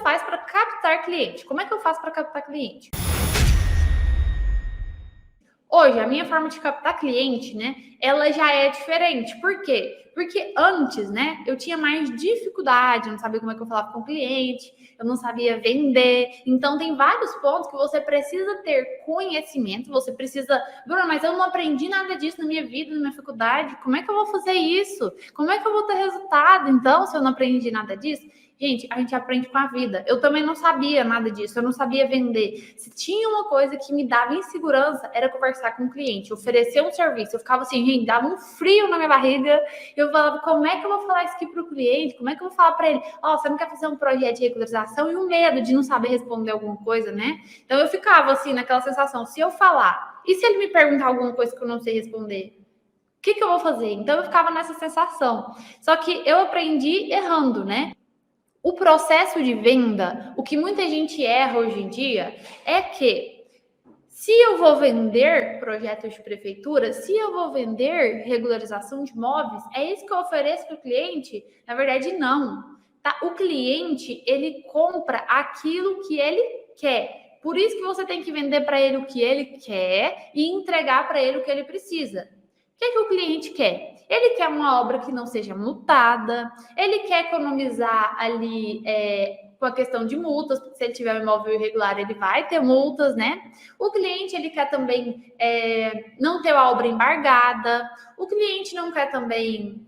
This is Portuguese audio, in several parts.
faz para captar cliente? Como é que eu faço para captar cliente? Hoje, a minha forma de captar cliente, né, ela já é diferente. Por quê? Porque antes, né, eu tinha mais dificuldade, eu não sabia como é que eu falava com o cliente, eu não sabia vender. Então, tem vários pontos que você precisa ter conhecimento, você precisa... Bruna, mas eu não aprendi nada disso na minha vida, na minha faculdade. Como é que eu vou fazer isso? Como é que eu vou ter resultado, então, se eu não aprendi nada disso? Gente, a gente aprende com a vida. Eu também não sabia nada disso, eu não sabia vender. Se tinha uma coisa que me dava insegurança, era conversar com o cliente, oferecer um serviço. Eu ficava assim, gente, dava um frio na minha barriga. Eu falava, como é que eu vou falar isso aqui para o cliente? Como é que eu vou falar para ele? Ó, você não quer fazer um projeto de regularização? E o medo de não saber responder alguma coisa, né? Então eu ficava assim, naquela sensação, se eu falar, e se ele me perguntar alguma coisa que eu não sei responder? O que eu vou fazer? Então eu ficava nessa sensação. Só que eu aprendi errando, né? O processo de venda, o que muita gente erra hoje em dia, é que se eu vou vender projetos de prefeitura, se eu vou vender regularização de imóveis, é isso que eu ofereço para o cliente? Na verdade, não. Tá? O cliente, ele compra aquilo que ele quer. Por isso que você tem que vender para ele o que ele quer e entregar para ele o que ele precisa. O que o cliente quer? Ele quer uma obra que não seja multada, ele quer economizar ali com a questão de multas, porque se ele tiver um imóvel irregular, ele vai ter multas, né? O cliente, ele quer também não ter a obra embargada, o cliente não quer também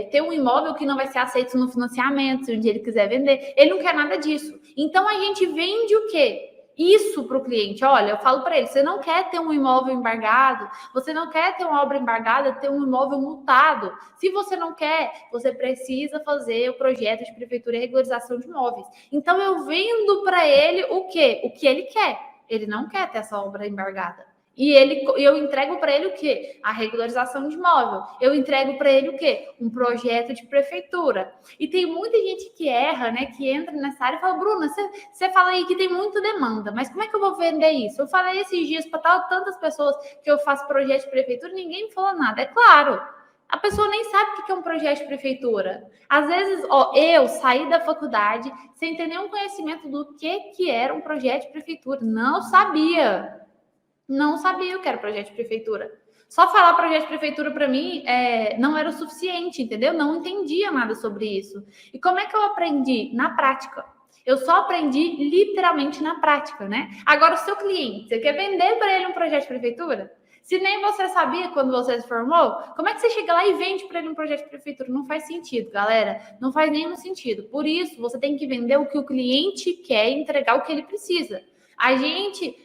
ter um imóvel que não vai ser aceito no financiamento, se um dia ele quiser vender, ele não quer nada disso. Então, a gente vende o quê? Isso para o cliente. Olha, eu falo para ele, você não quer ter um imóvel embargado, você não quer ter uma obra embargada, ter um imóvel multado. Se você não quer, você precisa fazer o projeto de prefeitura e regularização de imóveis. Então, eu vendo para ele o quê? O que ele quer. Ele não quer ter essa obra embargada. E eu entrego para ele o quê? A regularização de imóvel. Eu entrego para ele o quê? Um projeto de prefeitura. E tem muita gente que erra, né? Que entra nessa área e fala, Bruna, você fala aí que tem muita demanda, mas como é que eu vou vender isso? Eu falei esses dias para tantas pessoas que eu faço projeto de prefeitura, ninguém me falou nada. É claro, a pessoa nem sabe o que é um projeto de prefeitura. Às vezes, eu saí da faculdade sem ter nenhum conhecimento do que era um projeto de prefeitura. Não sabia. Não sabia o que era projeto de prefeitura. Só falar projeto de prefeitura para mim não era o suficiente, entendeu? Não entendia nada sobre isso. E como é que eu aprendi? Na prática. Eu só aprendi literalmente na prática, né? Agora, o seu cliente, você quer vender para ele um projeto de prefeitura? Se nem você sabia quando você se formou, como é que você chega lá e vende para ele um projeto de prefeitura? Não faz sentido, galera. Não faz nenhum sentido. Por isso, você tem que vender o que o cliente quer e entregar o que ele precisa. A gente,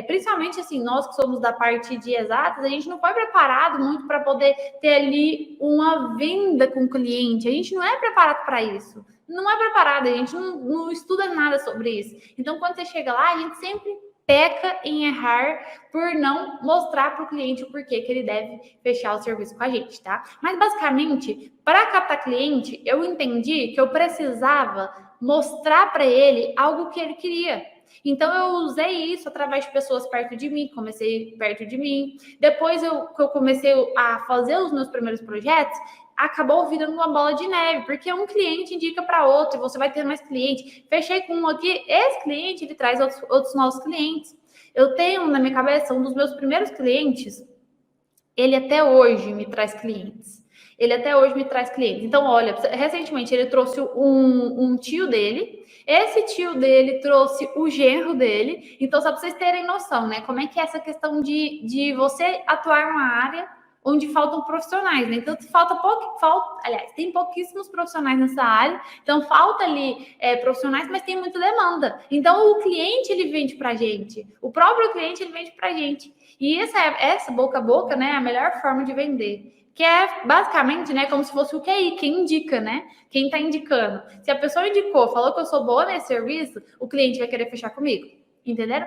principalmente assim, nós que somos da parte de exatas, a gente não foi preparado muito para poder ter ali uma venda com o cliente. A gente não é preparado para isso. Não é preparado, a gente não estuda nada sobre isso. Então, quando você chega lá, a gente sempre peca em errar por não mostrar para o cliente o porquê que ele deve fechar o serviço com a gente, tá? Mas, basicamente, para captar cliente, eu entendi que eu precisava mostrar para ele algo que ele queria. Então, eu usei isso através de pessoas perto de mim, comecei perto de mim. Depois que eu comecei a fazer os meus primeiros projetos, acabou virando uma bola de neve, porque um cliente indica para outro, você vai ter mais cliente. Fechei com um aqui, esse cliente, ele traz outros novos clientes. Eu tenho na minha cabeça, um dos meus primeiros clientes, ele até hoje me traz clientes. Então, olha, recentemente ele trouxe um tio dele. Esse tio dele trouxe o genro dele. Então, só para vocês terem noção, né? Como é que é essa questão de você atuar numa área onde faltam profissionais, né? Então, aliás, tem pouquíssimos profissionais nessa área. Então, falta ali profissionais, mas tem muita demanda. Então, o cliente, ele vende pra gente. O próprio cliente, ele vende pra gente. E essa boca a boca, né, é a melhor forma de vender. Que é basicamente, né, como se fosse o QI, quem indica, né? Quem está indicando. Se a pessoa indicou, falou que eu sou boa nesse serviço, o cliente vai querer fechar comigo. Entenderam?